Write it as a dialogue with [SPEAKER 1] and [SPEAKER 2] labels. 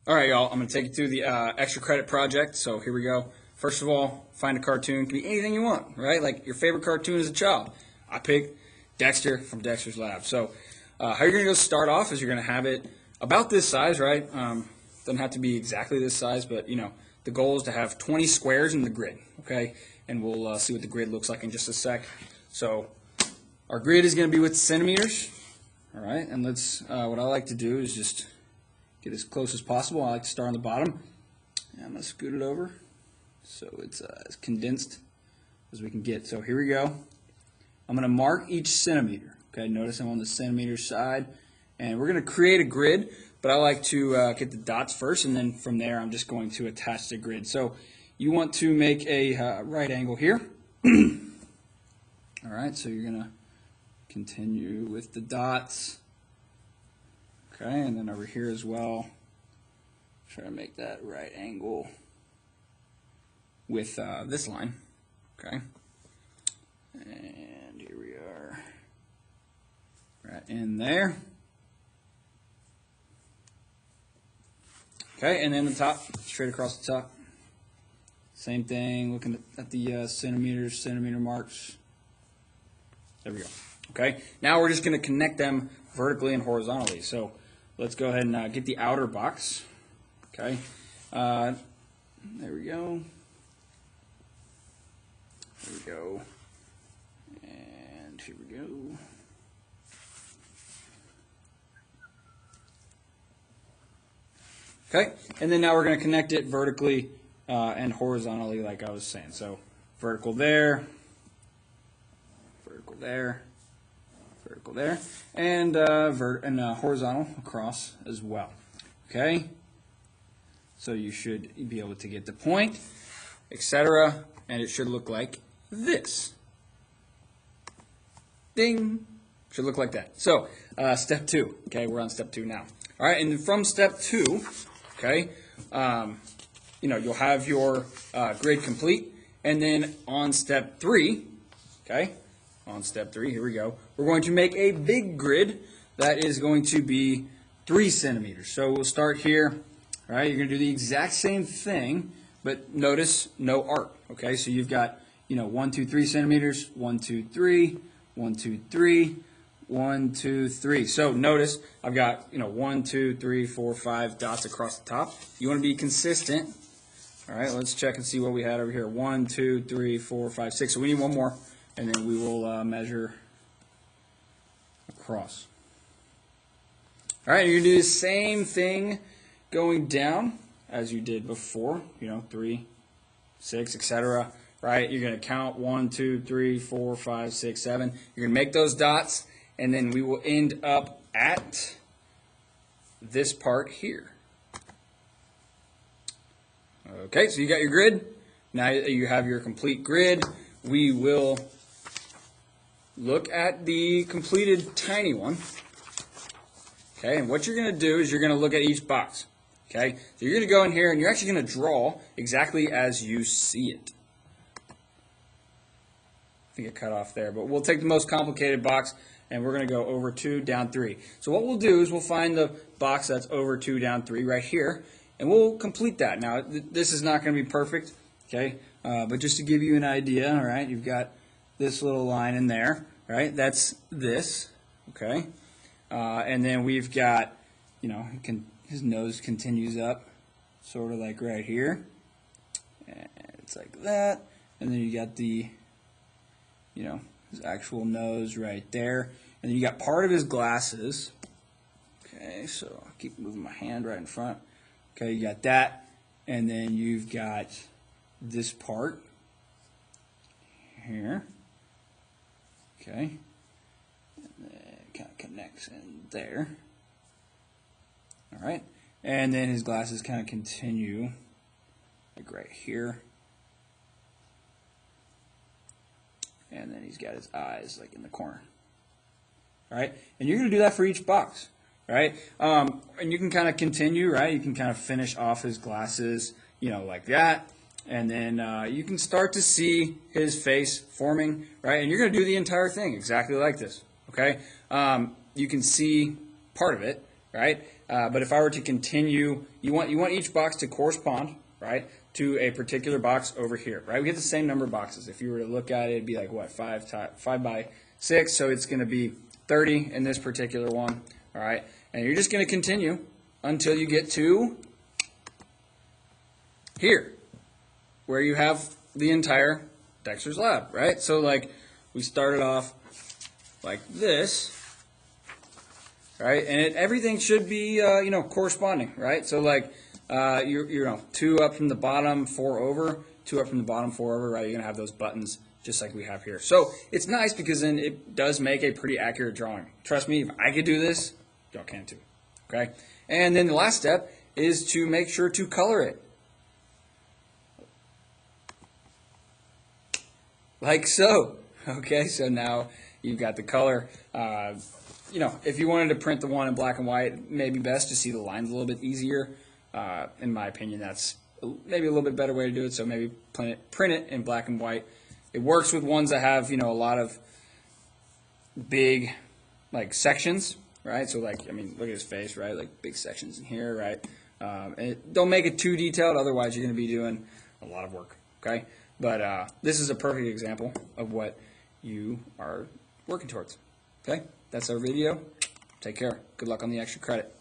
[SPEAKER 1] All right, y'all, I'm going to take you through the extra credit project. So here we go. First of all, find a cartoon. It can be anything you want, right? Like your favorite cartoon as a child. I picked Dexter from Dexter's Lab. So how you're going to go start off is you're going to have it about this size, right? Doesn't have to be exactly this size, but, you know, the goal is to have 20 squares in the grid, okay? And we'll see what the grid looks like in just a sec. So our grid is going to be with centimeters, all right? And let's, what I like to do is just get as close as possible. I like to start on the bottom. And I'm going to scoot it over so it's as condensed as we can get. So here we go. I'm going to mark each centimeter. Okay, notice I'm on the centimeter side. And we're going to create a grid, but I like to get the dots first, and then from there I'm just going to attach the grid. So you want to make a right angle here. All right, so you're going to continue with the dots. Okay, and then over here as well, try to make that right angle with this line. Okay, and here we are, right in there. Okay, and then the top, straight across the top. Same thing, looking at the centimeter marks. There we go. Okay, now we're just going to connect them vertically and horizontally. So let's go ahead and get the outer box. Okay, there we go. There we go. And here we go. Okay, and then now we're going to connect it vertically and horizontally, like I was saying. So vertical there, vertical there, vertical there, and horizontal across as well. Okay, so you should be able to get the point, etc., and it should look like this. Ding! Should look like that. So step 2. Okay, we're on step 2 now. All right, and then from step 2. Okay, you know, you'll have your grid complete, and then on step 3, okay, on step 3, here we go, we're going to make a big grid that is going to be 3 centimeters. So we'll start here, all right, you're going to do the exact same thing, but notice no arc, okay, so you've got, you know, 1, 2, 3 centimeters, 1, 2, 3, 1, 2, 3, 1, 2, 3. So notice I've got, you know, 1, 2, 3, 4, 5 dots across the top. You want to be consistent. All right, let's check and see what we had over here. 1, 2, 3, 4, 5, 6. So we need one more, and then we will measure across. All right, you're going to do the same thing going down as you did before. You know, 3, 6, etc. Right? You're going to count 1, 2, 3, 4, 5, 6, 7. You're going to make those dots. And then we will end up at this part here. Okay, so you got your grid. Now you have your complete grid. We will look at the completed tiny one. Okay, and what you're going to do is you're going to look at each box. Okay, so you're going to go in here and you're actually going to draw exactly as you see it. I think it cut off there, but we'll take the most complicated box. And we're going to go over 2, down 3. So what we'll do is we'll find the box that's over 2, down 3 right here, and we'll complete that. Now, this is not going to be perfect, okay? But just to give you an idea, all right, you've got this little line in there, right? That's this, okay? And then we've got, you know, his nose continues up, sort of like right here. And it's like that. And then you got the, you know, his actual nose right there. And then you got part of his glasses. Okay, so I'll keep moving my hand right in front. Okay, you got that. And then you've got this part here. Okay. And then it kind of connects in there. All right. And then his glasses kind of continue like right here. And then he's got his eyes like in the corner. All right, and you're going to do that for each box. All right, and you can kind of continue, right? You can kind of finish off his glasses, you know, like that. And then you can start to see his face forming, right? And you're going to do the entire thing exactly like this, okay? You can see part of it, right? But if I were to continue, you want each box to correspond, right, to a particular box over here, right? We get the same number of boxes. If you were to look at it, it'd be like what, 5 by 6, so it's going to be 30 in this particular one, all right? And you're just going to continue until you get to here, where you have the entire Dexter's Lab, right? So like we started off like this, right? And everything should be, corresponding, right? So like, you know, 2 up from the bottom, 4 over, 2 up from the bottom, 4 over, right? You're going to have those buttons just like we have here. So it's nice because then it does make a pretty accurate drawing. Trust me, if I could do this, y'all can too, okay? And then the last step is to make sure to color it. Like so. Okay, so now you've got the color. You know, if you wanted to print the one in black and white, it may be best to see the lines a little bit easier. In my opinion, that's maybe a little bit better way to do it, so maybe print it in black and white. It works with ones that have, you know, a lot of big, like, sections, right? So, like, I mean, look at his face, right? Like, big sections in here, right? And don't make it too detailed, otherwise you're going to be doing a lot of work, okay? But this is a perfect example of what you are working towards, okay? That's our video. Take care. Good luck on the extra credit.